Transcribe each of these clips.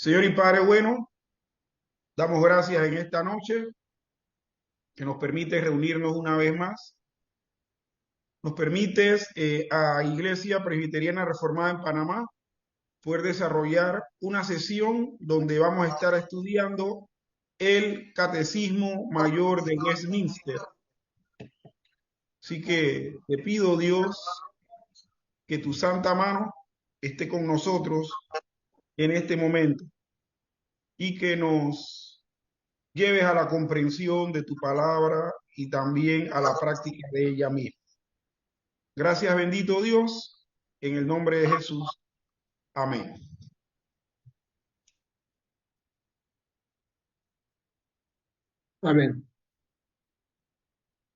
Señor y Padre bueno, damos gracias en esta noche que nos permite reunirnos una vez más. Nos permites a Iglesia Presbiteriana Reformada en Panamá poder desarrollar una sesión donde vamos a estar estudiando el Catecismo Mayor de Westminster. Así que te pido, Dios, que tu santa mano esté con nosotros en este momento y que nos lleves a la comprensión de tu palabra y también a la práctica de ella misma. Gracias, bendito Dios, en el nombre de Jesús. Amén. Amén.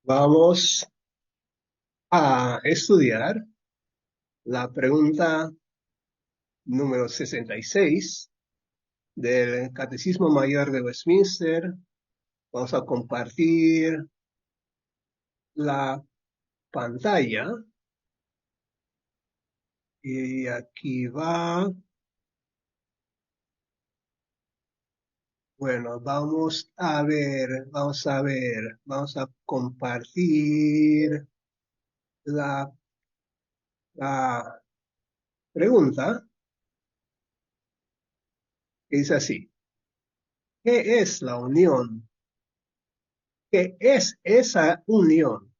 Vamos a estudiar la pregunta número 66 del Catecismo Mayor de Westminster. Vamos a compartir la pantalla y aquí va. Bueno, vamos a compartir la, la pregunta que dice así: ¿qué es la unión? ¿Qué es esa unión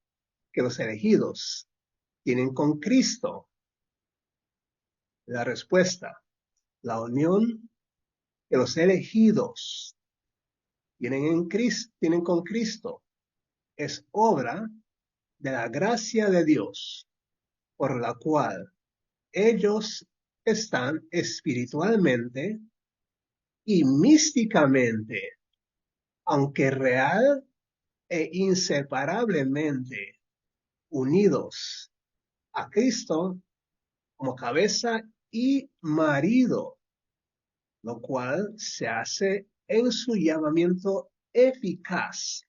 que los elegidos tienen con Cristo? La respuesta: la unión que los elegidos tienen con Cristo es obra de la gracia de Dios, por la cual ellos están espiritualmente y místicamente, aunque real e inseparablemente unidos a Cristo como cabeza y marido, lo cual se hace en su llamamiento eficaz.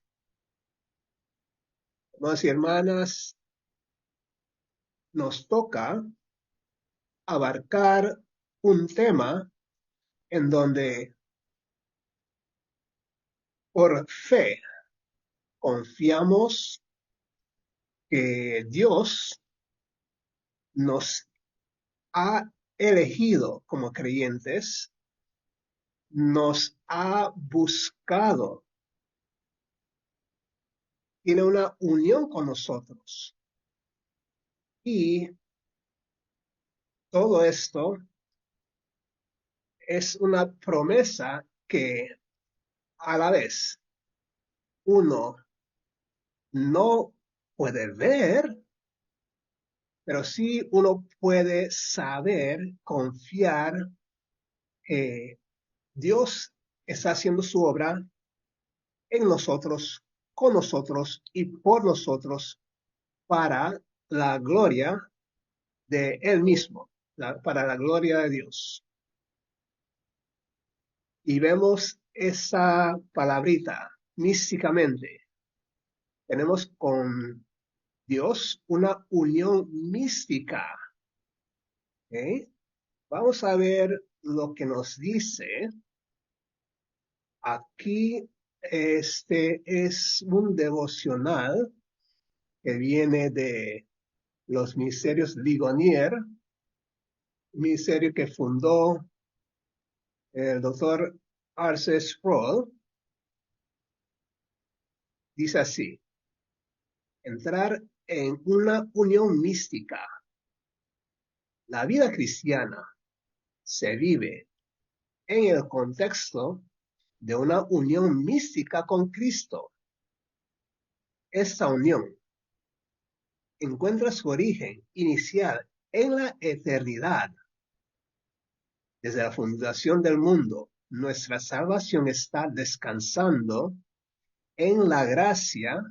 Hermanos y hermanas, nos toca abarcar un tema en donde por fe confiamos que Dios nos ha elegido como creyentes, nos ha buscado, tiene una unión con nosotros. Y todo esto es una promesa que a la vez uno no puede ver, pero sí uno puede saber, confiar que Dios está haciendo su obra en nosotros, con nosotros y por nosotros para la gloria de Él mismo, para la gloria de Dios. Y vemos esa palabrita místicamente. Tenemos con Dios una unión mística. ¿Okay? Vamos a ver lo que nos dice. Aquí este es un devocional que viene de los ministerios Ligonier, ministerio que fundó el doctor Arce Sproul. Dice así: entrar en una unión mística. La vida cristiana se vive en el contexto de una unión mística con Cristo. Esta unión encuentra su origen inicial en la eternidad. Desde la fundación del mundo, nuestra salvación está descansando en la gracia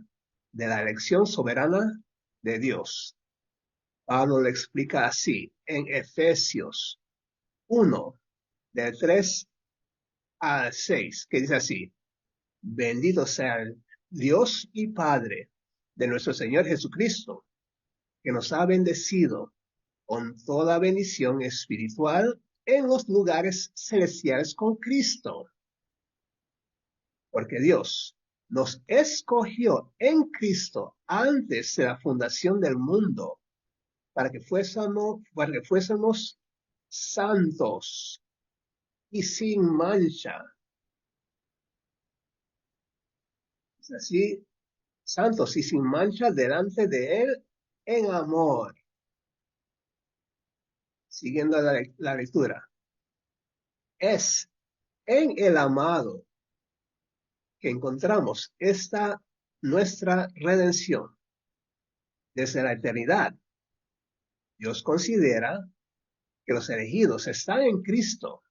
de la elección soberana de Dios. Pablo le explica así en Efesios 1, del 3 al 6, que dice así: bendito sea el Dios y Padre de nuestro Señor Jesucristo, que nos ha bendecido con toda bendición espiritual en los lugares celestiales con Cristo. Porque Dios nos escogió en Cristo antes de la fundación del mundo para que fuésemos santos y sin mancha. Es así, santos y sin mancha delante de Él en amor. Siguiendo la lectura. Es en el amado que encontramos esta nuestra redención. Desde la eternidad, Dios considera que los elegidos están en Cristo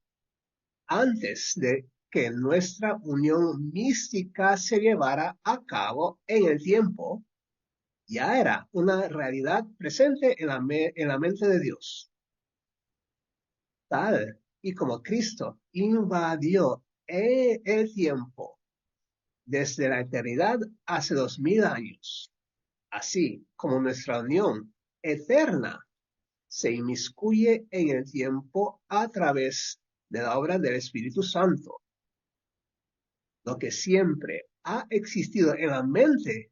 antes de que nuestra unión mística se llevara a cabo en el tiempo. Ya era una realidad presente en la mente de Dios. Tal y como Cristo invadió el tiempo desde la eternidad hace 2000 años, así como nuestra unión eterna se inmiscuye en el tiempo a través de la obra del Espíritu Santo. Lo que siempre ha existido en la mente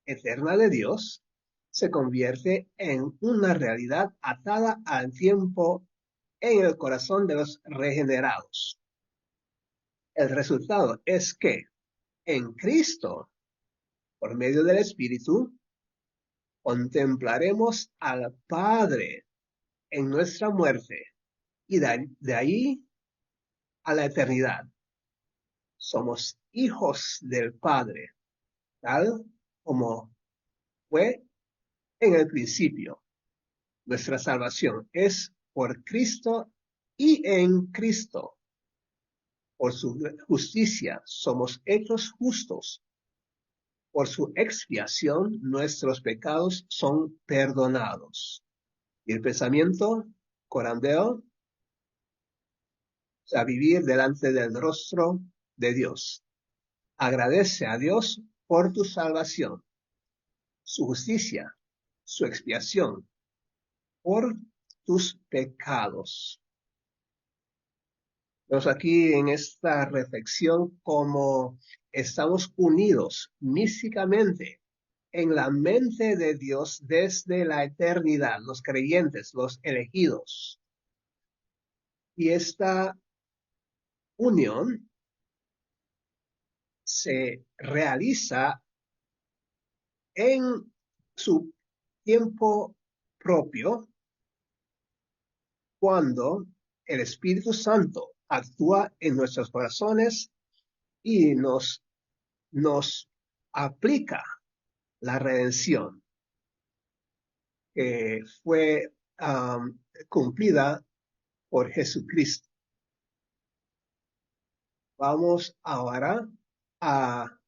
eterna de Dios se convierte en una realidad atada al tiempo en el corazón de los regenerados. El resultado es que en Cristo, por medio del Espíritu, contemplaremos al Padre en nuestra muerte y de ahí a la eternidad. Somos hijos del Padre, tal como fue en el principio. Nuestra salvación es por Cristo y en Cristo. Por su justicia somos hechos justos. Por su expiación nuestros pecados son perdonados. Y el pensamiento corandeo, a vivir delante del rostro de Dios. Agradece a Dios por tu salvación, su justicia, su expiación, por tus pecados. Vemos aquí en esta reflexión cómo estamos unidos místicamente en la mente de Dios desde la eternidad, los creyentes, los elegidos. Y esta unión se realiza en su tiempo propio cuando el Espíritu Santo actúa en nuestros corazones y nos aplica la redención que fue cumplida por Jesucristo. Vamos ahora a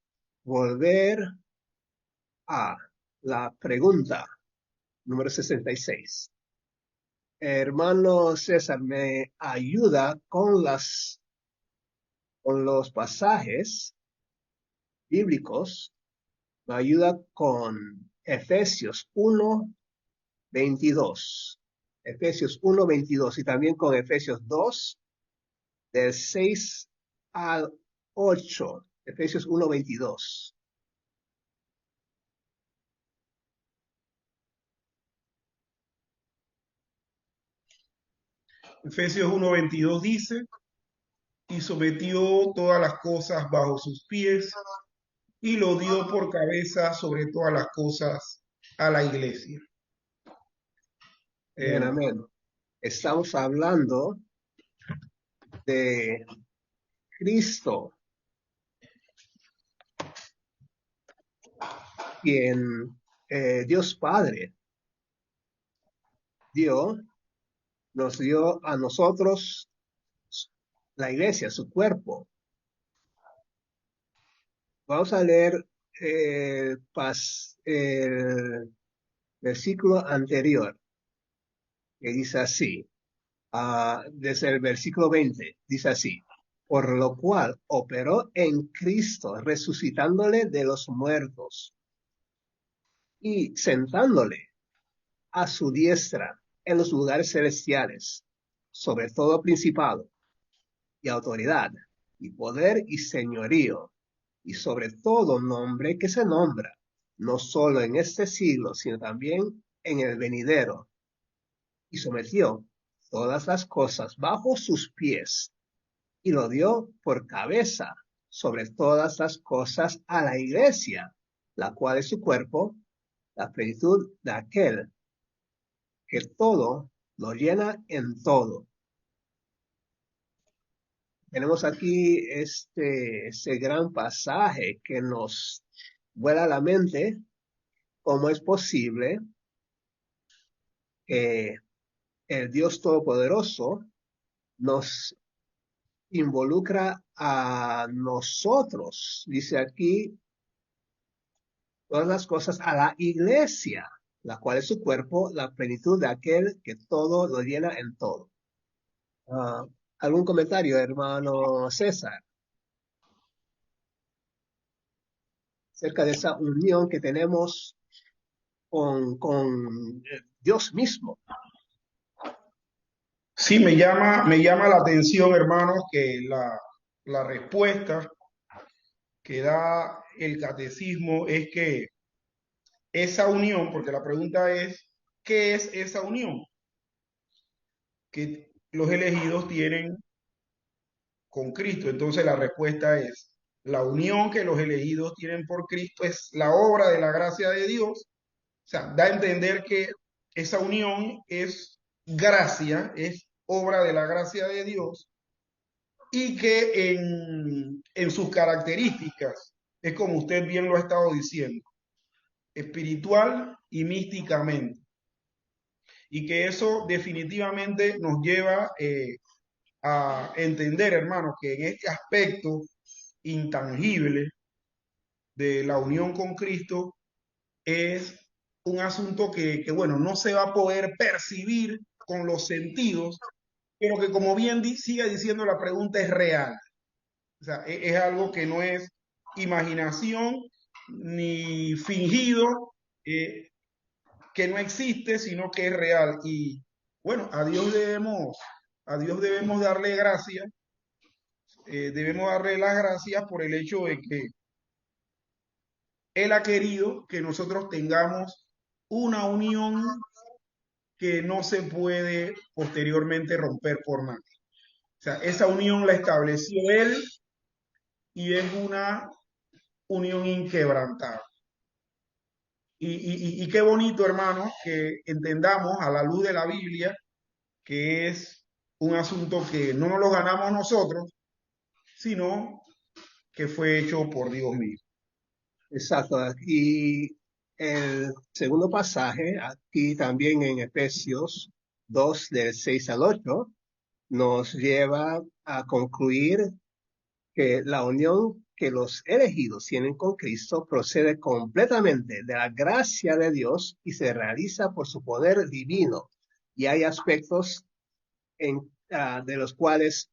volver a la pregunta número 66. Hermano César, ¿me ayuda con los pasajes bíblicos? Me ayuda con Efesios 1:22. Efesios 1:22 y también con Efesios 2, del 6 al 8. Efesios 1:22. Efesios 1:22 dice, y sometió todas las cosas bajo sus pies y lo dio por cabeza sobre todas las cosas a la iglesia. Bien, amén. Estamos hablando de Cristo, quien Dios Padre nos dio a nosotros la iglesia, su cuerpo. Vamos a leer el versículo anterior, que dice así, desde el versículo 20, dice así, por lo cual operó en Cristo, resucitándole de los muertos y sentándole a su diestra en los lugares celestiales, sobre todo principado y autoridad, y poder y señorío, y sobre todo nombre que se nombra, no solo en este siglo, sino también en el venidero, y sometió todas las cosas bajo sus pies, y lo dio por cabeza sobre todas las cosas a la iglesia, la cual es su cuerpo, la plenitud de aquel que todo lo llena en todo. Tenemos aquí este gran pasaje que nos vuela a la mente cómo es posible que el Dios Todopoderoso nos involucra a nosotros, dice aquí, todas las cosas a la iglesia, la cual es su cuerpo, la plenitud de aquel que todo lo llena en todo. Uh, ¿Algún comentario, hermano César, acerca de esa unión que tenemos con Dios mismo? Sí, me llama la atención, hermanos, que la respuesta que da el catecismo es que esa unión, porque la pregunta es, ¿qué es esa unión que los elegidos tienen con Cristo? Entonces la respuesta es, la unión que los elegidos tienen por Cristo es la obra de la gracia de Dios. O sea, da a entender que esa unión es gracia, es obra de la gracia de Dios y que en sus características, es como usted bien lo ha estado diciendo, espiritual y místicamente. Y que eso definitivamente nos lleva a entender, hermanos, que en este aspecto intangible de la unión con Cristo es un asunto bueno, no se va a poder percibir con los sentidos, pero que como bien sigue diciendo la pregunta es real. O sea, es algo que no es imaginación ni fingido, eh, que no existe, sino que es real. Y bueno, a Dios debemos darle gracias, debemos darle las gracias por el hecho de que Él ha querido que nosotros tengamos una unión que no se puede posteriormente romper por nada. O sea, esa unión la estableció Él y es una unión inquebrantable. Y qué bonito, hermano, que entendamos a la luz de la Biblia que es un asunto que no nos lo ganamos nosotros, sino que fue hecho por Dios mismo. Exacto. Y el segundo pasaje, aquí también en Efesios 2, del 6 al 8, nos lleva a concluir que la unión que los elegidos tienen con Cristo procede completamente de la gracia de Dios y se realiza por su poder divino. Y hay aspectos de los cuales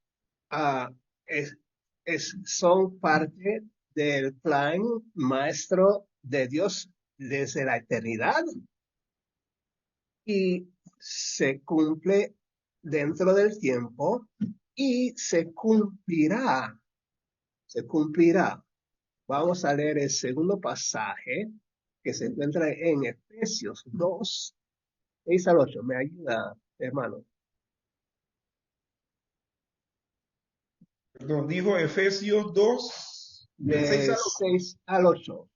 uh, es, son parte del plan maestro de Dios desde la eternidad y se cumple dentro del tiempo y se cumplirá, se cumplirá. Vamos a leer el segundo pasaje que se encuentra en Efesios 2, 6 al 8. ¿Me ayuda, hermano? Nos dijo Efesios 2 del 6 De al 6 al 8. 8.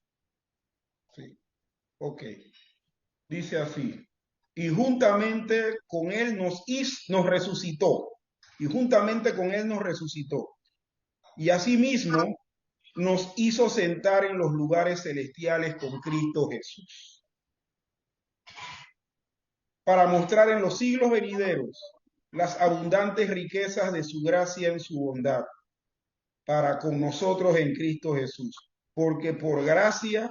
Sí, ok. Dice así. Y juntamente con Él nos resucitó. Y juntamente con Él nos resucitó. Y asimismo nos hizo sentar en los lugares celestiales con Cristo Jesús, para mostrar en los siglos venideros las abundantes riquezas de su gracia en su bondad, para con nosotros en Cristo Jesús. Porque por gracia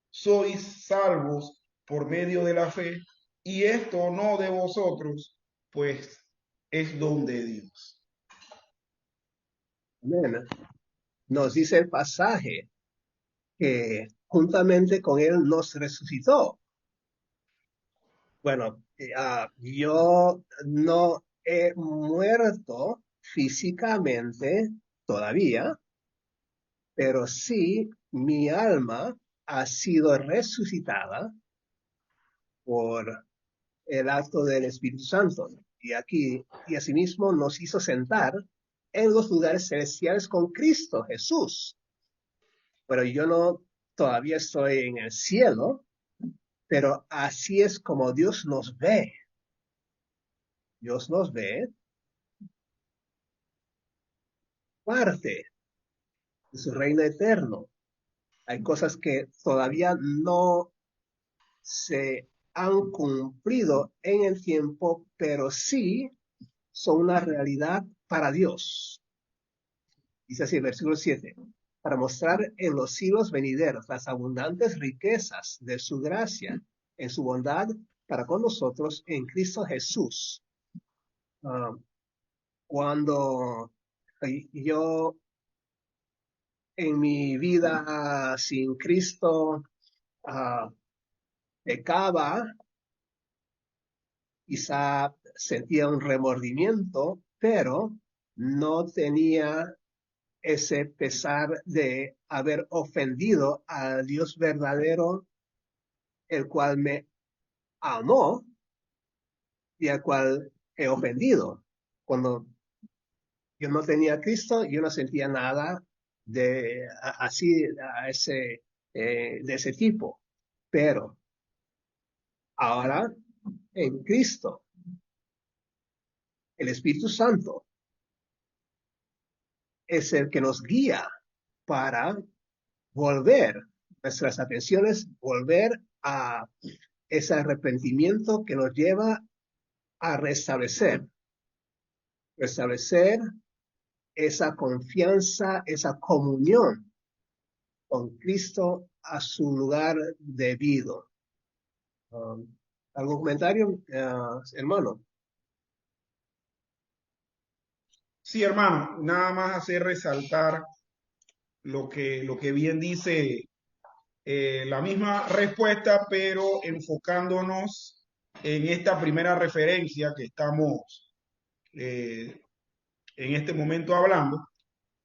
sois salvos por medio de la fe, y esto no de vosotros, pues es don de Dios. Amén. Nos dice el pasaje que juntamente con Él nos resucitó. Bueno, yo no he muerto físicamente todavía, pero sí mi alma ha sido resucitada por el acto del Espíritu Santo. Y asimismo nos hizo sentar en los lugares celestiales con Cristo Jesús. Pero yo no todavía estoy en el cielo, pero así es como Dios nos ve. Dios nos ve parte de su reino eterno. Hay cosas que todavía no se han cumplido en el tiempo, pero sí son una realidad para Dios. Dice así el versículo 7, para mostrar en los siglos venideros las abundantes riquezas de su gracia, en su bondad para con nosotros en Cristo Jesús. Cuando yo en mi vida sin Cristo pecaba, quizá sentía un remordimiento, pero no tenía ese pesar de haber ofendido al Dios verdadero, el cual me amó y al cual he ofendido. Cuando yo no tenía a Cristo, yo no sentía nada de así a ese de ese tipo. Pero ahora en Cristo, el Espíritu Santo es el que nos guía para volver nuestras atenciones, volver a ese arrepentimiento que nos lleva a restablecer esa confianza, esa comunión con Cristo a su lugar debido. ¿Algún comentario, hermano? Sí, hermano, nada más hacer resaltar lo que bien dice la misma respuesta, pero enfocándonos en esta primera referencia que estamos eh, en este momento hablando,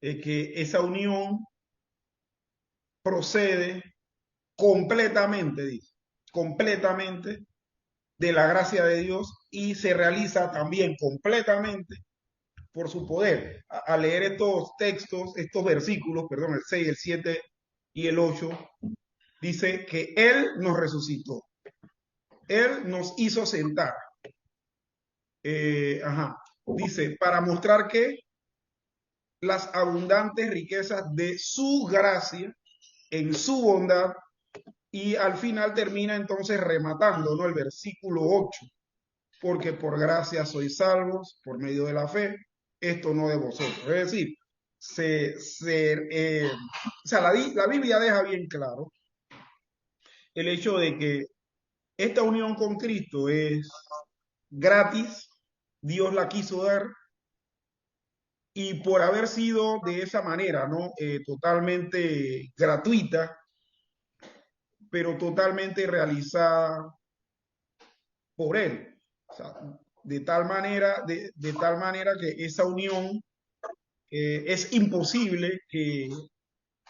que esa unión procede completamente, dice, completamente de la gracia de Dios y se realiza también completamente por su poder. A leer estos textos, estos versículos, perdón, el 6, el 7 y el 8, dice que Él nos resucitó, Él nos hizo sentar. Ajá. Dice, para mostrar que las abundantes riquezas de su gracia, en su bondad, y al final termina entonces rematando, ¿no? El versículo 8, porque por gracia sois salvos por medio de la fe, esto no de vosotros. Es decir, o sea, la Biblia deja bien claro el hecho de que esta unión con Cristo es gratis, Dios la quiso dar, y por haber sido de esa manera, ¿no? Totalmente gratuita, pero totalmente realizada por Él. O sea, de tal manera que esa unión es imposible que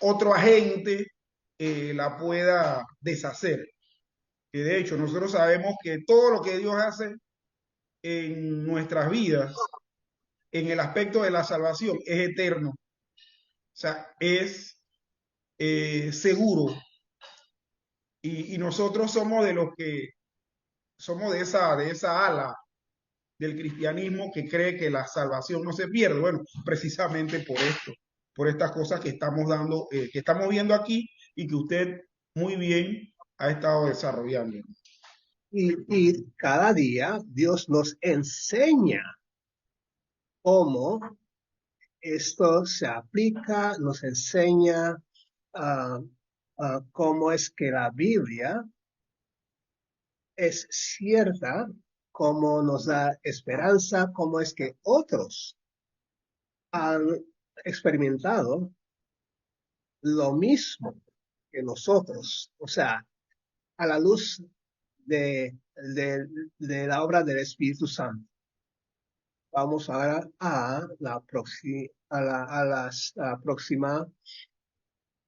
otro agente la pueda deshacer. Que de hecho nosotros sabemos que todo lo que Dios hace en nuestras vidas, en el aspecto de la salvación, es eterno. O sea, es seguro. Y nosotros somos de los que somos de esa ala del cristianismo que cree que la salvación no se pierde. Bueno, precisamente por esto, por estas cosas que estamos dando, que estamos viendo aquí y que usted muy bien ha estado desarrollando. Y cada día Dios nos enseña cómo esto se aplica, nos enseña uh, cómo es que la Biblia es cierta, cómo nos da esperanza, cómo es que otros han experimentado lo mismo que nosotros, o sea, a la luz de la obra del Espíritu Santo. Vamos ahora a la próxima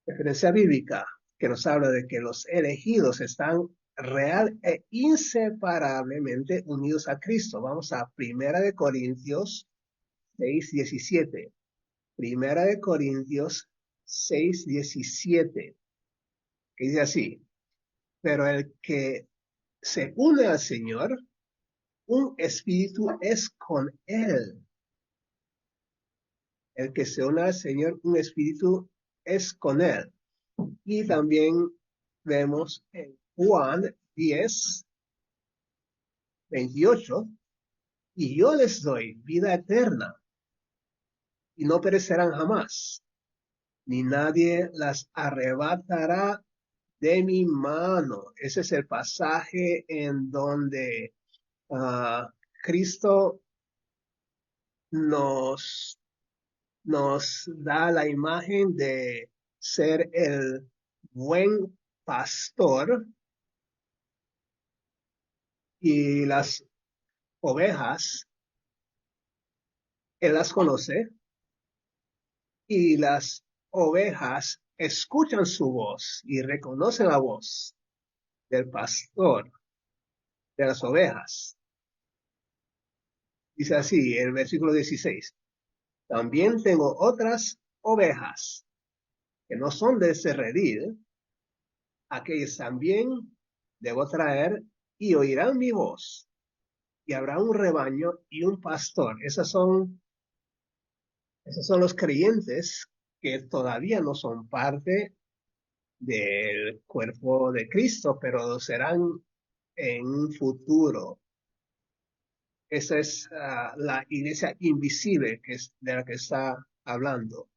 referencia bíblica que nos habla de que los elegidos están real e inseparablemente unidos a Cristo. Vamos a Primera de Corintios 6:17. Primera de Corintios 6:17, que dice así: pero el que se une al Señor, un espíritu es con él. El que se une al Señor, un espíritu es con él. Y también vemos en Juan 10:28, y yo les doy vida eterna, y no perecerán jamás, ni nadie las arrebatará de mi mano. Ese es el pasaje en donde Cristo nos da la imagen de ser el buen pastor, y las ovejas, él las conoce, y las ovejas escuchan su voz y reconocen la voz del pastor de las ovejas. Dice así el versículo 16: también tengo otras ovejas que no son de ese redil, aquellas también debo traer, y oirán mi voz, y habrá un rebaño y un pastor. Esos son los creyentes que todavía no son parte del cuerpo de Cristo, pero serán en un futuro. Esa es la iglesia invisible que es de la que está hablando.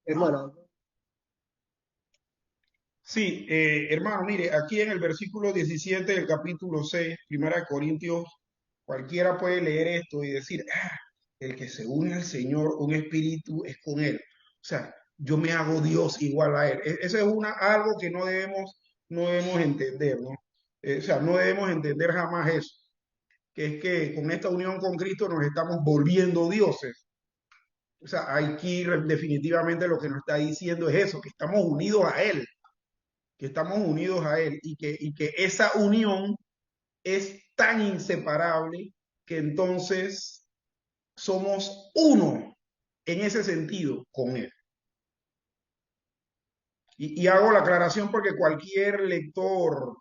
Hermano, Sí, hermano, mire, aquí en el versículo 17 del capítulo 6, Primera de Corintios, cualquiera puede leer esto y decir, el que se une al Señor, un espíritu es con él. O sea, yo me hago Dios igual a él. Eso es algo que no debemos entender, ¿no? O sea, no debemos entender jamás eso, que es que con esta unión con Cristo nos estamos volviendo dioses. O sea, aquí definitivamente lo que nos está diciendo es eso, que estamos unidos a Él, y que esa unión es tan inseparable que entonces somos uno en ese sentido con Él. Y hago la aclaración porque cualquier lector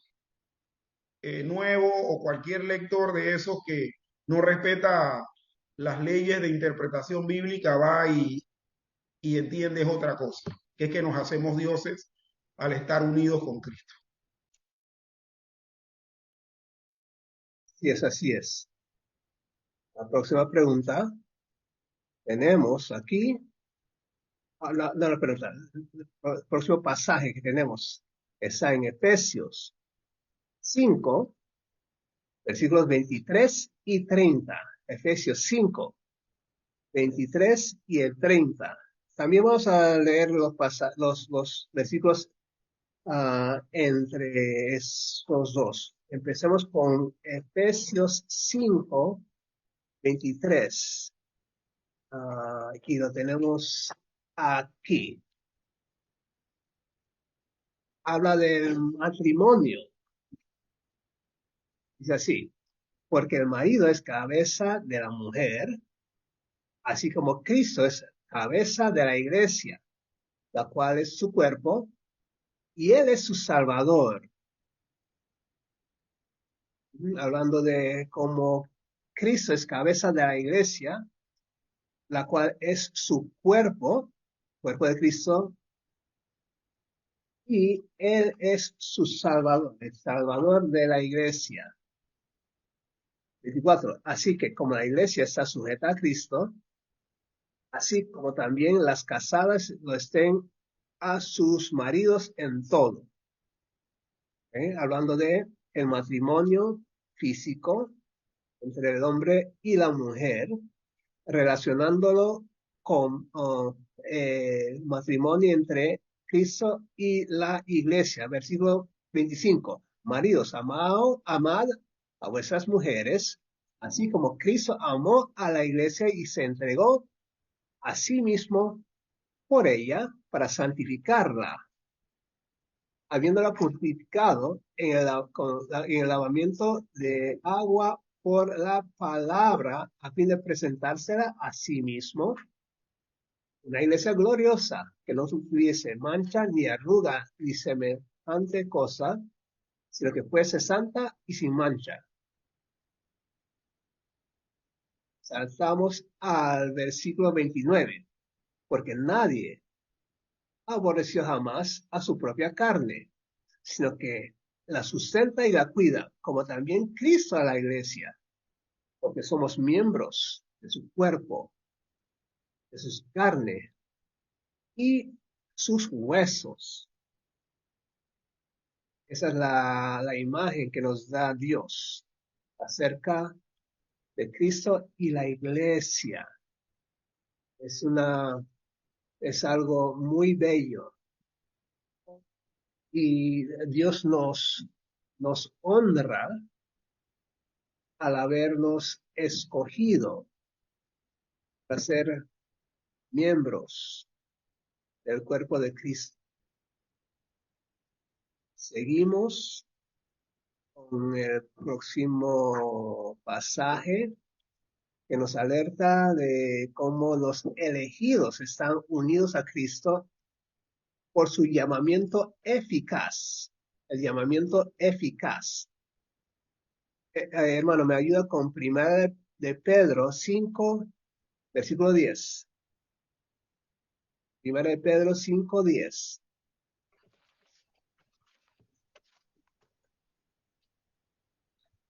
nuevo o cualquier lector de esos que no respeta las leyes de interpretación bíblica va y entiende otra cosa, que es que nos hacemos dioses al estar unidos con Cristo. si es así es. La próxima pregunta tenemos aquí, la pregunta, el próximo pasaje que tenemos está en Efesios 5, versículos 23 y 30. Efesios 5, 23 y el 30. También vamos a leer los versículos entre estos dos. Empecemos con Efesios 5, 23. Aquí lo tenemos aquí. Habla del matrimonio. Dice así: porque el marido es cabeza de la mujer, así como Cristo es cabeza de la iglesia, la cual es su cuerpo, y él es su salvador. Hablando de cómo Cristo es cabeza de la iglesia, la cual es su cuerpo de Cristo, y él es su salvador, el salvador de la iglesia. 24. Así que como la iglesia está sujeta a Cristo, así como también las casadas lo estén a sus maridos en todo. Hablando de el matrimonio físico entre el hombre y la mujer, relacionándolo con matrimonio entre Cristo y la iglesia. Versículo 25. Maridos, amad a vuestras mujeres, así como Cristo amó a la iglesia y se entregó a sí mismo por ella para santificarla, habiéndola purificado en el lavamiento de agua por la palabra, a fin de presentársela a sí mismo, una iglesia gloriosa, que no tuviese mancha, ni arruga, ni semejante cosa, sino que fuese santa y sin mancha. Saltamos al versículo 29, porque nadie aborreció jamás a su propia carne, sino que la sustenta y la cuida, como también Cristo a la iglesia, porque somos miembros de su cuerpo, de su carne y sus huesos. Esa es la imagen que nos da Dios acerca de Cristo y la iglesia. Es es algo muy bello. Y Dios nos honra al habernos escogido para ser miembros del cuerpo de Cristo. Seguimos con el próximo pasaje que nos alerta de cómo los elegidos están unidos a Cristo por su llamamiento eficaz. El llamamiento eficaz. Hermano, me ayuda con Primera de Pedro 5, versículo 10. Primera de Pedro 5, 10.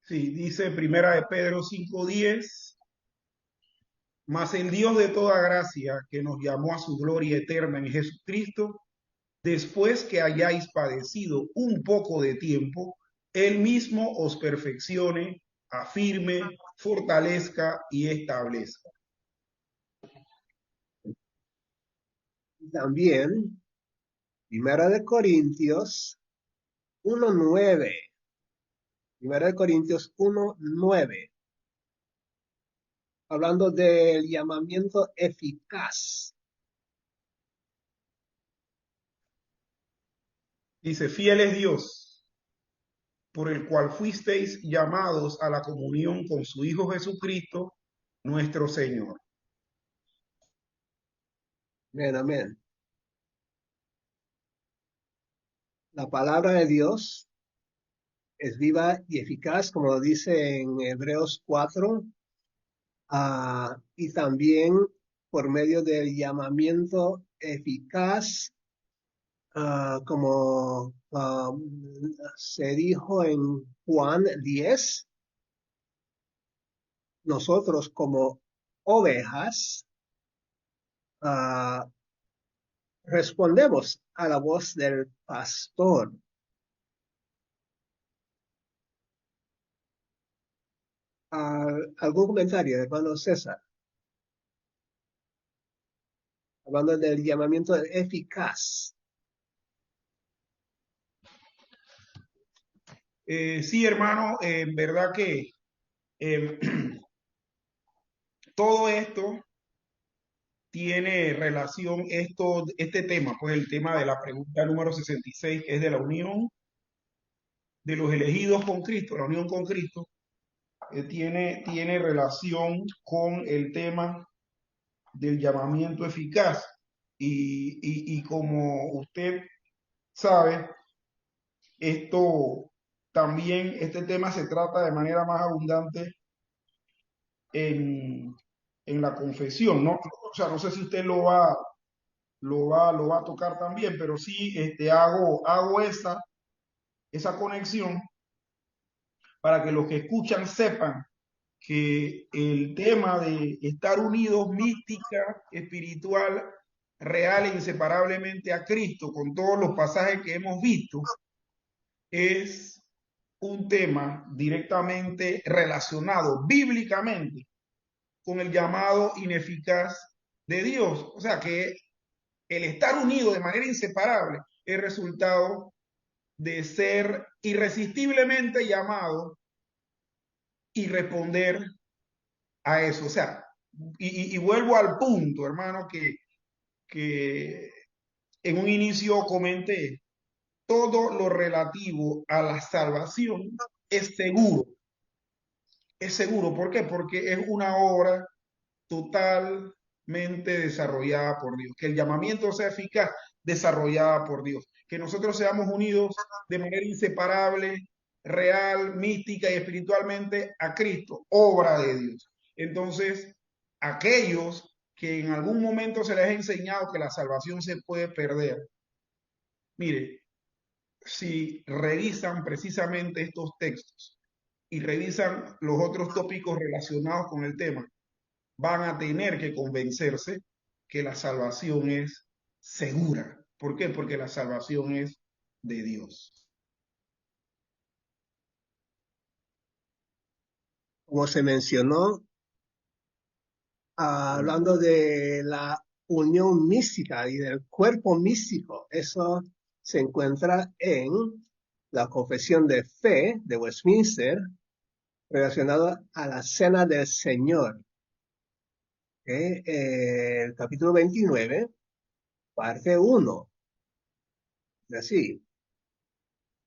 Sí, dice Primera de Pedro 5:10, mas el Dios de toda gracia, que nos llamó a su gloria eterna en Jesucristo, después que hayáis padecido un poco de tiempo, Él mismo os perfeccione, afirme, fortalezca y establezca. También, Primera de Corintios 1:9. Primera de Corintios 1:9. Hablando del llamamiento eficaz. Dice, fiel es Dios, por el cual fuisteis llamados a la comunión con su Hijo Jesucristo, nuestro Señor. Amén, amén. La palabra de Dios es viva y eficaz, como lo dice en Hebreos 4, y también por medio del llamamiento eficaz, como se dijo en Juan 10, nosotros como ovejas respondemos a la voz del pastor. ¿Algún comentario, hermano César? Hablando del llamamiento eficaz. Sí, hermano, en verdad que eh, todo esto tiene relación, este tema, pues el tema de la pregunta número 66, que es de la unión de los elegidos con Cristo, la unión con Cristo, tiene relación con el tema del llamamiento eficaz. Y como usted sabe, esto también, este tema se trata de manera más abundante en, en la confesión, ¿no? O sea, no sé si usted lo va a tocar también, pero sí hago esa conexión para que los que escuchan sepan que el tema de estar unidos mística, espiritual, real e inseparablemente a Cristo, con todos los pasajes que hemos visto, es un tema directamente relacionado bíblicamente con el llamado ineficaz de Dios. O sea que el estar unido de manera inseparable es resultado de ser irresistiblemente llamado y responder a eso. O sea, y vuelvo al punto, hermano, que en un inicio comenté, todo lo relativo a la salvación es seguro. Es seguro. ¿Por qué? Porque es una obra totalmente desarrollada por Dios. Que el llamamiento sea eficaz, desarrollada por Dios. Que nosotros seamos unidos de manera inseparable, real, mística y espiritualmente a Cristo, obra de Dios. Entonces, aquellos que en algún momento se les ha enseñado que la salvación se puede perder, mire, si revisan precisamente estos textos y revisan los otros tópicos relacionados con el tema, van a tener que convencerse que la salvación es segura. ¿Por qué? Porque la salvación es de Dios. Como se mencionó, hablando de la unión mística y del cuerpo místico, eso se encuentra en la Confesión de Fe de Westminster relacionado a la Cena del Señor. El capítulo 29, parte 1. Así,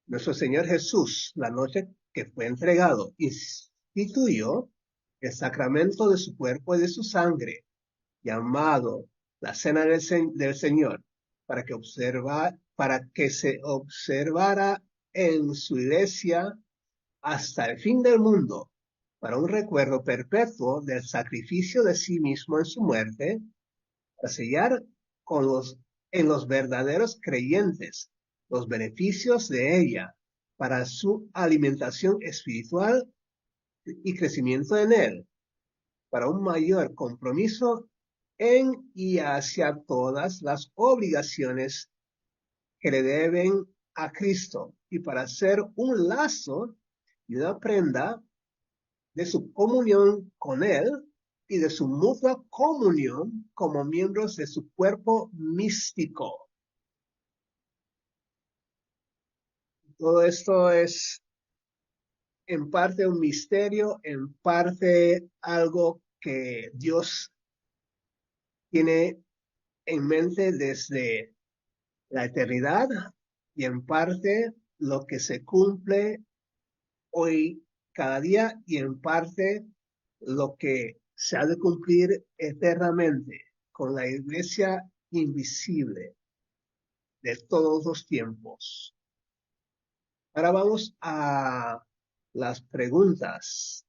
nuestro Señor Jesús, la noche que fue entregado, instituyó el sacramento de su cuerpo y de su sangre, llamado la Cena del Señor, para que se observara en su iglesia hasta el fin del mundo, para un recuerdo perpetuo del sacrificio de sí mismo en su muerte, para sellar con en los verdaderos creyentes los beneficios de ella, para su alimentación espiritual y crecimiento en él, para un mayor compromiso en y hacia todas las obligaciones que le deben a Cristo, y para hacer un lazo y una prenda de su comunión con Él y de su mutua comunión como miembros de su cuerpo místico. Todo esto es en parte un misterio, en parte algo que Dios tiene en mente desde la eternidad, y en parte lo que se cumple hoy cada día, y en parte lo que se ha de cumplir eternamente con la iglesia invisible de todos los tiempos. Ahora vamos a las preguntas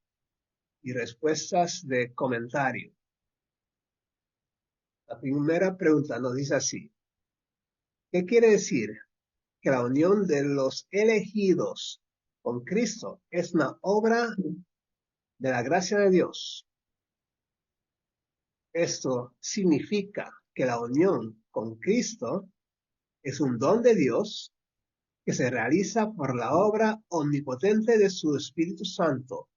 y respuestas de comentario. La primera pregunta nos dice así: ¿qué quiere decir que la unión de los elegidos con Cristo es una obra de la gracia de Dios? Esto significa que la unión con Cristo es un don de Dios que se realiza por la obra omnipotente de su Espíritu Santo.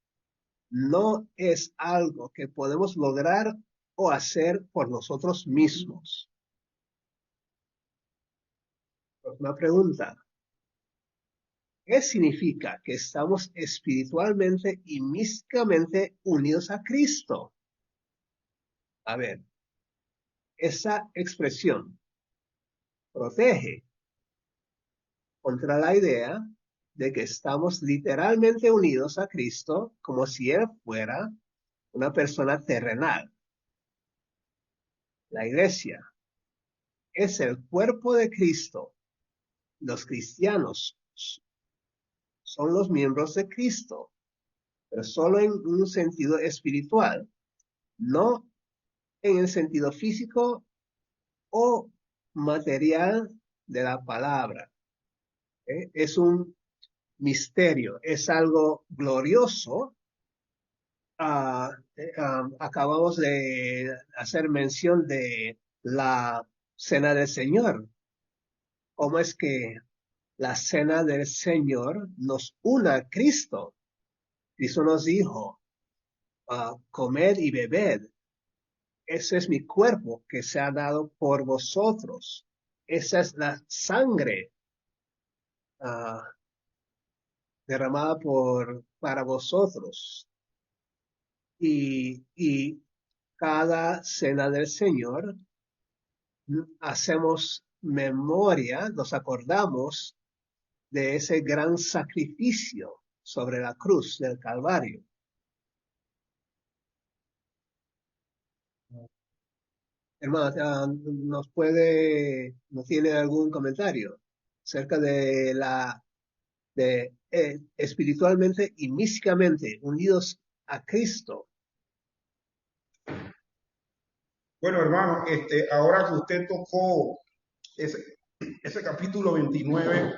No es algo que podemos lograr o hacer por nosotros mismos. Una pregunta: ¿qué significa que estamos espiritualmente y místicamente unidos a Cristo? A ver, esa expresión protege contra la idea de que estamos literalmente unidos a Cristo como si Él fuera una persona terrenal. La iglesia es el cuerpo de Cristo. Los cristianos son los miembros de Cristo, pero solo en un sentido espiritual, no en el sentido físico o material de la palabra. Es un misterio, es algo glorioso. Acabamos de hacer mención de la Cena del Señor. ¿Cómo es que la Cena del Señor nos une a Cristo? Cristo nos dijo, comed y bebed. Ese es mi cuerpo que se ha dado por vosotros. Esa es la sangre derramada para vosotros. Y cada cena del Señor hacemos memoria, nos acordamos de ese gran sacrificio sobre la cruz del Calvario. Hermano, ¿no tiene algún comentario acerca de espiritualmente y místicamente unidos a Cristo? Bueno, hermano, ahora que usted tocó ese, ese capítulo 29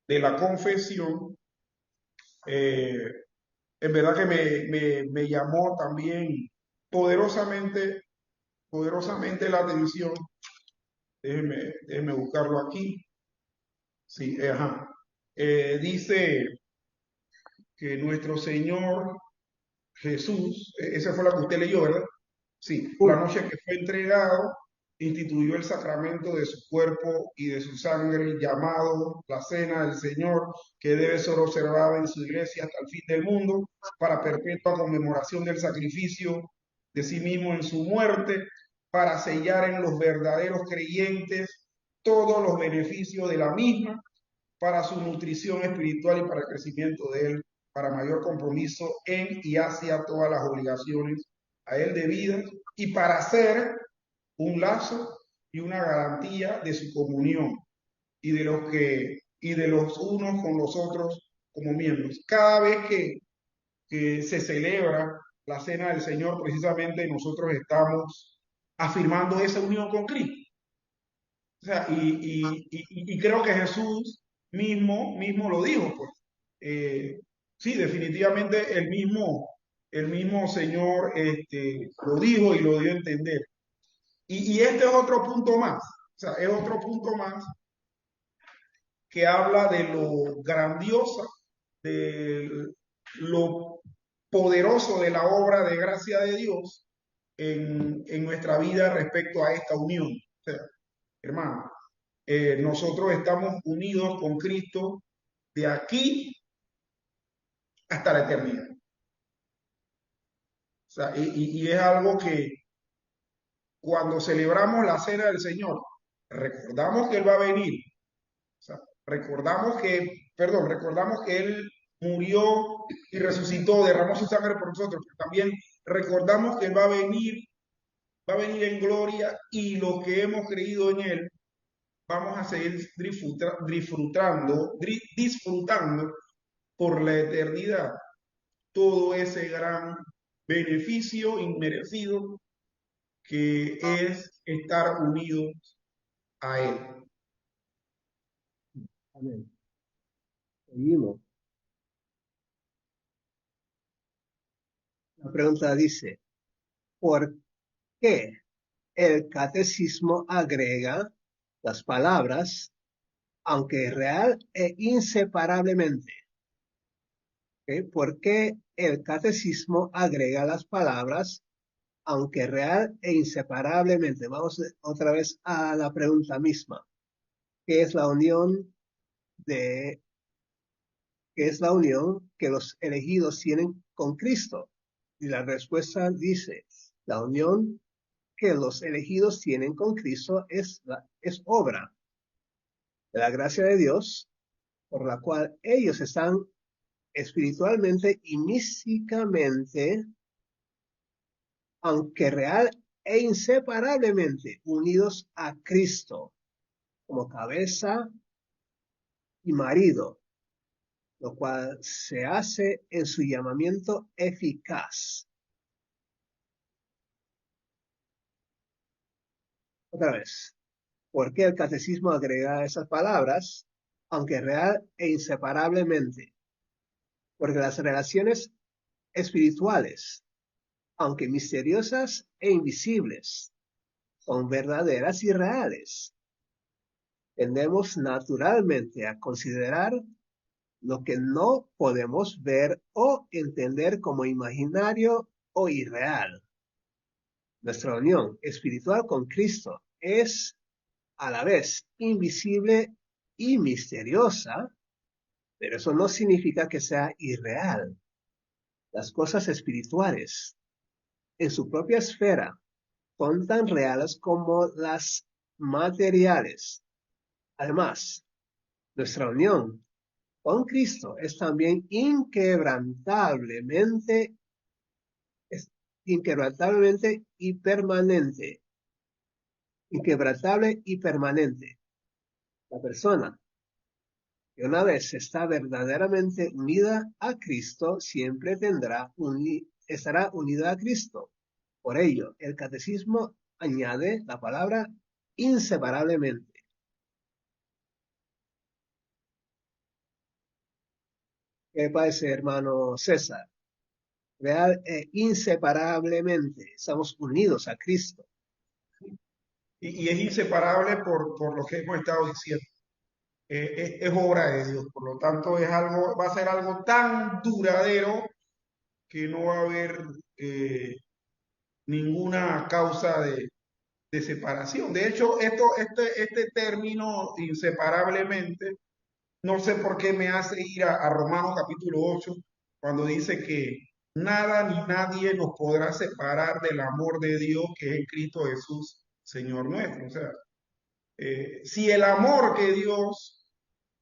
de la confesión, eh, en verdad que me llamó también poderosamente, poderosamente la atención. Déjeme buscarlo aquí. Sí, ajá. Dice que nuestro Señor Jesús, esa fue la que usted leyó, ¿verdad? Sí, la noche que fue entregado, instituyó el sacramento de su cuerpo y de su sangre, llamado la Cena del Señor, que debe ser observada en su iglesia hasta el fin del mundo, para perpetua conmemoración del sacrificio de sí mismo en su muerte, para sellar en los verdaderos creyentes todos los beneficios de la misma, para su nutrición espiritual y para el crecimiento de él, para mayor compromiso en y hacia todas las obligaciones a él debidas y para hacer un lazo y una garantía de su comunión y de los unos con los otros como miembros. Cada vez que se celebra la cena del Señor, precisamente nosotros estamos afirmando esa unión con Cristo. O sea, y creo que Jesús mismo lo dijo, pues. Sí, definitivamente el mismo Señor lo dijo y lo dio a entender. Y este es otro punto más, o sea, es otro punto más que habla de lo grandiosa, de lo poderoso de la obra de gracia de Dios en nuestra vida respecto a esta unión. O sea, hermano, nosotros estamos unidos con Cristo de aquí hasta la eternidad. O sea, y es algo que cuando celebramos la cena del Señor, recordamos que Él va a venir. O sea, recordamos que Él murió y resucitó, derramó su sangre por nosotros, pero también recordamos que Él va a venir en gloria y lo que hemos creído en Él, vamos a seguir disfrutando por la eternidad todo ese gran beneficio inmerecido que es estar unidos a Él. Amén. Seguimos. La pregunta dice, ¿por qué el catecismo agrega las palabras, aunque real e inseparablemente? ¿Okay? ¿Por qué el catecismo agrega las palabras, aunque real e inseparablemente? Vamos otra vez a la pregunta misma. ¿Qué es la unión de, qué es la unión que los elegidos tienen con Cristo? Y la respuesta dice, la unión que los elegidos tienen con Cristo es obra de la gracia de Dios, por la cual ellos están espiritualmente y místicamente, aunque real e inseparablemente, unidos a Cristo como cabeza y marido, lo cual se hace en su llamamiento eficaz. Otra vez, ¿por qué el catecismo agrega esas palabras, aunque real e inseparablemente? Porque las relaciones espirituales, aunque misteriosas e invisibles, son verdaderas y reales. Tendemos naturalmente a considerar lo que no podemos ver o entender como imaginario o irreal. Nuestra unión espiritual con Cristo es a la vez invisible y misteriosa, Pero eso no significa que sea irreal. Las cosas espirituales, en su propia esfera, son tan reales como las materiales. Además, nuestra unión con Cristo es también inquebrantablemente y permanente. Inquebrantable y permanente. La persona que una vez está verdaderamente unida a Cristo, siempre estará unida a Cristo. Por ello, el catecismo añade la palabra inseparablemente. ¿Qué le parece, hermano César? Real e inseparablemente estamos unidos a Cristo. Y es inseparable por lo que hemos estado diciendo. Es obra de Dios, por lo tanto va a ser algo tan duradero que no va a haber eh, ninguna causa de separación. De hecho, este término inseparablemente, no sé por qué me hace ir a Romanos capítulo 8, cuando dice que nada ni nadie nos podrá separar del amor de Dios que es en Cristo Jesús, Señor nuestro. O sea, si el amor que Dios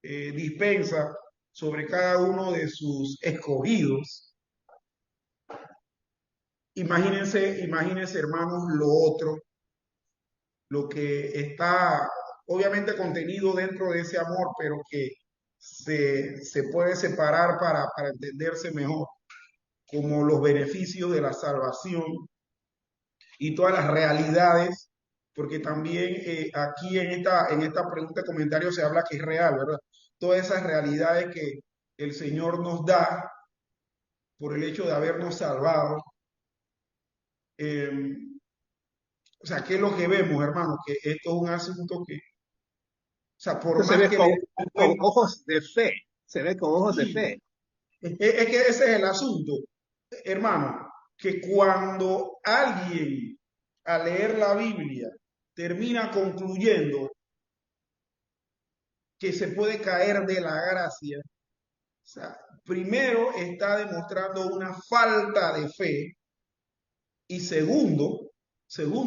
dispensa sobre cada uno de sus escogidos, imagínense hermanos lo otro, lo que está obviamente contenido dentro de ese amor, pero que se puede separar para entenderse mejor, como los beneficios de la salvación y todas las realidades, porque también aquí en esta pregunta de comentario se habla que es real, ¿verdad? Todas esas realidades que el Señor nos da por el hecho de habernos salvado. eh, o sea, ¿qué es lo que vemos, hermano? Que esto es un asunto que, o sea, por Esto se más ve que le demos con vuelta, ojos de fe, se ve con ojos de sí, fe. es que ese es el asunto, hermano, que cuando alguien al leer la Biblia termina concluyendo que se puede caer de la gracia, o sea, primero está demostrando una falta de fe y segundo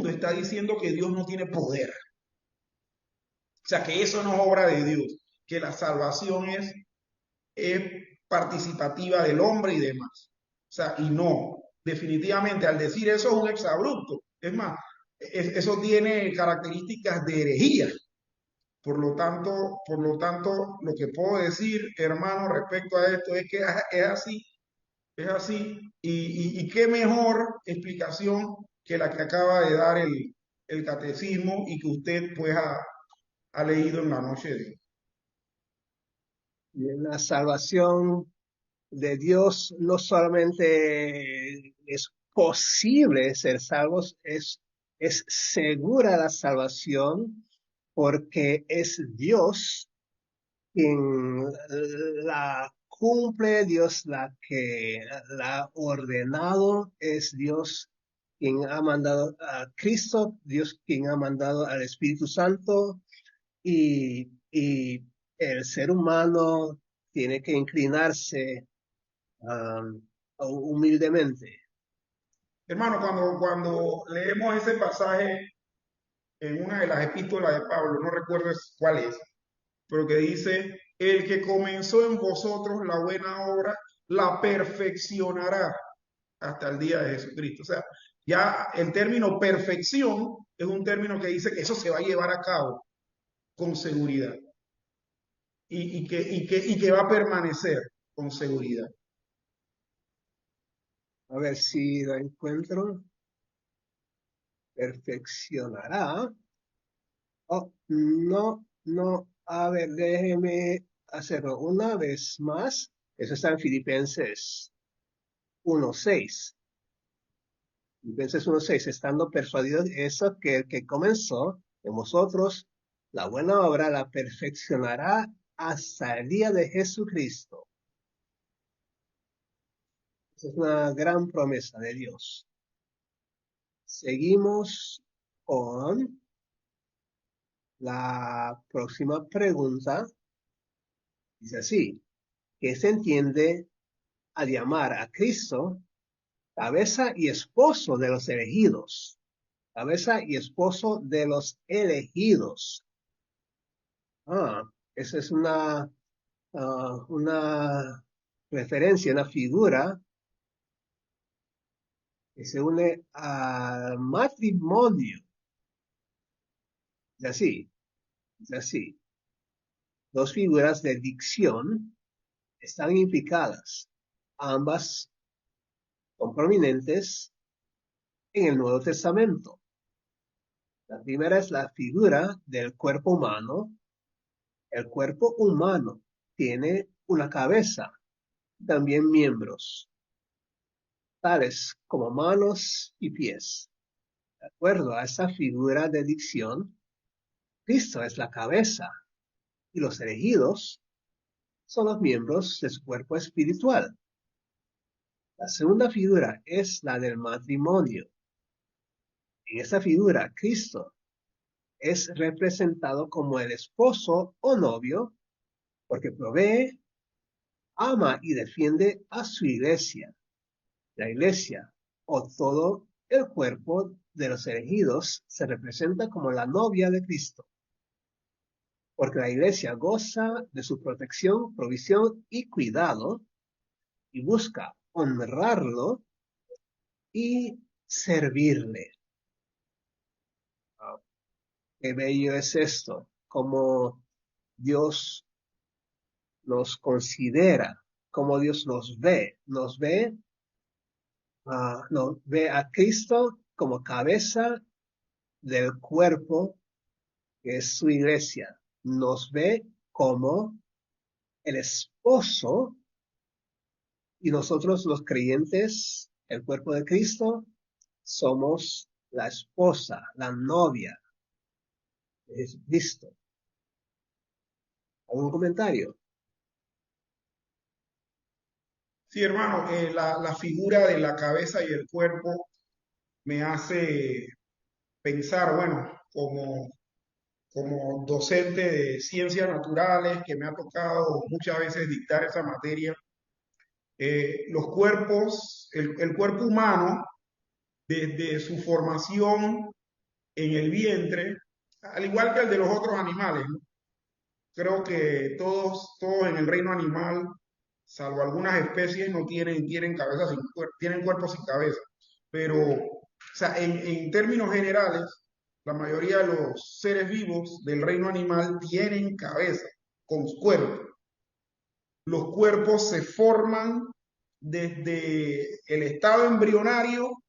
está diciendo que Dios no tiene poder. O sea, que eso no es obra de Dios, que la salvación es participativa del hombre y demás. O sea, y no, definitivamente al decir eso es un exabrupto. Es más, eso tiene características de herejía. Lo que puedo decir, hermano, respecto a esto es que es así, y qué mejor explicación que la que acaba de dar el catecismo y que usted pues ha leído en la noche de hoy. Y en la salvación de Dios no solamente es posible ser salvos, es segura la salvación porque es Dios quien la cumple, Dios la ha ordenado, es Dios quien ha mandado a Cristo, Dios quien ha mandado al Espíritu Santo y el ser humano tiene que inclinarse um, humildemente. Hermano, cuando leemos ese pasaje en una de las epístolas de Pablo, no recuerdo cuál es, pero que dice, el que comenzó en vosotros la buena obra, la perfeccionará hasta el día de Jesucristo. O sea, ya el término perfección es un término que dice que eso se va a llevar a cabo con seguridad y que va a permanecer con seguridad. A ver si lo encuentro. Perfeccionará. Oh, no, no. A ver, déjeme hacerlo una vez más. Eso está en Filipenses 1:6. Filipenses 1:6. Estando persuadidos de eso, que el que comenzó en vosotros la buena obra la perfeccionará hasta el día de Jesucristo. Esa es una gran promesa de Dios. Seguimos con la próxima pregunta. Dice así. que se entiende al llamar a Cristo cabeza y esposo de los elegidos. Cabeza y esposo de los elegidos. Esa es una referencia, una figura que se une al matrimonio. Es así. Dos figuras de dicción están implicadas. Ambas son prominentes en el Nuevo Testamento. La primera es la figura del cuerpo humano. El cuerpo humano tiene una cabeza, también miembros, tales como manos y pies. De acuerdo a esa figura de dicción, Cristo es la cabeza y los elegidos son los miembros de su cuerpo espiritual. La segunda figura es la del matrimonio. En esta figura, Cristo es representado como el esposo o novio porque provee, ama y defiende a su iglesia. La iglesia o todo el cuerpo de los elegidos se representa como la novia de Cristo, porque la iglesia goza de su protección, provisión y cuidado y busca honrarlo y servirle. Wow, qué bello es esto, como Dios nos considera, como Dios nos ve a Cristo como cabeza del cuerpo que es su iglesia, nos ve como el esposo y nosotros los creyentes, el cuerpo de Cristo, somos la esposa, la novia de Jesucristo. ¿Algún comentario? Sí, hermano, la figura de la cabeza y el cuerpo me hace pensar, bueno, como docente de ciencias naturales, que me ha tocado muchas veces dictar esa materia, los cuerpos, el cuerpo humano, desde su formación en el vientre, al igual que el de los otros animales, ¿no? Creo que todos en el reino animal, salvo algunas especies, no tienen cabeza sin tienen cuerpo sin cabeza. Pero, o sea, en términos generales, la mayoría de los seres vivos del reino animal tienen cabeza con su cuerpo. Los cuerpos se forman desde el estado embrionario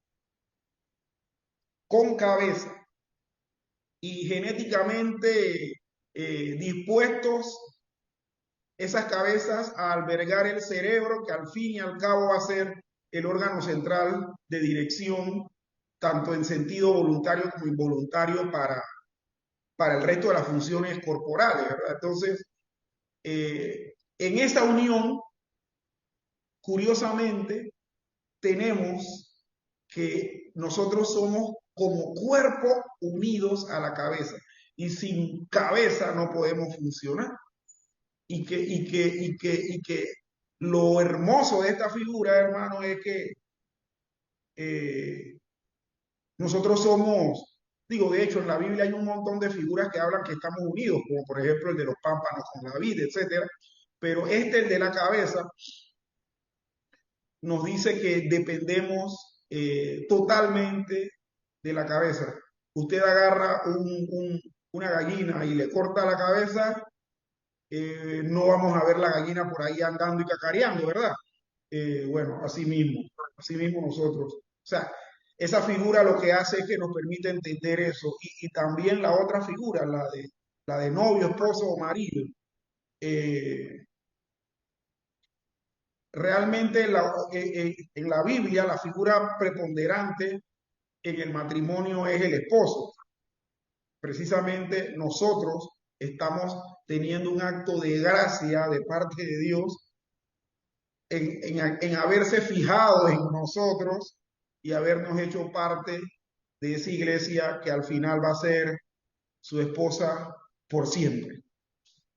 con cabeza y genéticamente dispuestos esas cabezas a albergar el cerebro, que al fin y al cabo va a ser el órgano central de dirección, tanto en sentido voluntario como involuntario para el resto de las funciones corporales, ¿verdad? Entonces, en esa unión, curiosamente, tenemos que nosotros somos como cuerpo unidos a la cabeza y sin cabeza no podemos funcionar. Y que lo hermoso de esta figura, hermano, es que eh, nosotros somos, digo, de hecho en la Biblia hay un montón de figuras que hablan que estamos unidos, como por ejemplo el de los pámpanos con la vid, etcétera, pero el de la cabeza, nos dice que dependemos totalmente de la cabeza. Usted agarra una gallina y le corta la cabeza, no vamos a ver la gallina por ahí andando y cacareando, ¿verdad? Bueno, así mismo nosotros. O sea, esa figura lo que hace es que nos permite entender eso. Y también la otra figura, la de novio, esposo o marido. Eh, realmente en la Biblia la figura preponderante en el matrimonio es el esposo. Precisamente nosotros estamos teniendo un acto de gracia de parte de Dios en haberse fijado en nosotros y habernos hecho parte de esa iglesia que al final va a ser su esposa por siempre.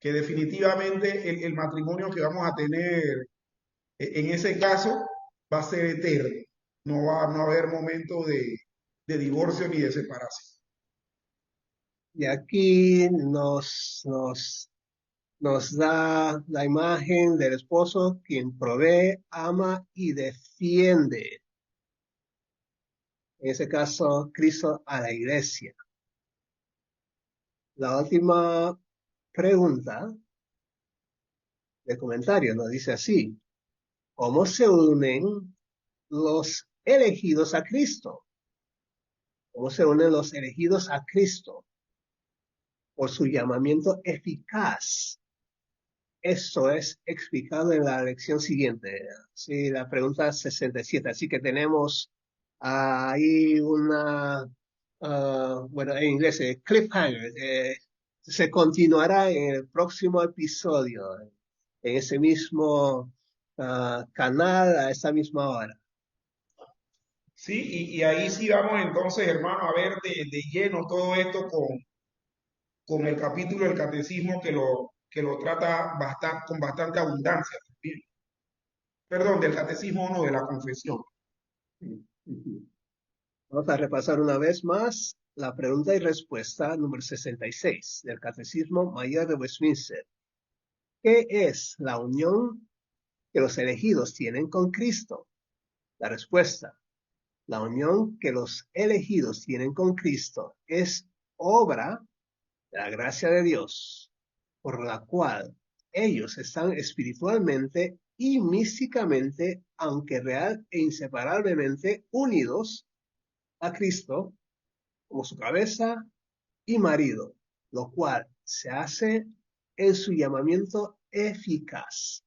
que definitivamente el matrimonio que vamos a tener en ese caso va a ser eterno. No va a no haber momento de divorcio ni de separación. Y aquí nos da la imagen del esposo quien provee, ama y defiende. En ese caso, Cristo a la iglesia. La última pregunta del comentario nos dice así: ¿cómo se unen los elegidos a Cristo? ¿Cómo se unen los elegidos a Cristo? Por su llamamiento eficaz. Esto es explicado en la lección siguiente. Sí, la pregunta 67. Así que tenemos ahí bueno, en inglés, cliffhanger. Se continuará en el próximo episodio, en ese mismo canal, a esa misma hora. Sí, y ahí sí vamos entonces, hermano, a ver de lleno todo esto con el capítulo del catecismo que lo trata con bastante abundancia también. Perdón, del catecismo no, de la confesión. Vamos a repasar una vez más la pregunta y respuesta número 66 del Catecismo Mayor de Westminster. ¿Qué es la unión que los elegidos tienen con Cristo? La respuesta: la unión que los elegidos tienen con Cristo es obra de la gracia de Dios, por la cual ellos están espiritualmente y místicamente, aunque real e inseparablemente, unidos a Cristo como su cabeza y marido, lo cual se hace en su llamamiento eficaz.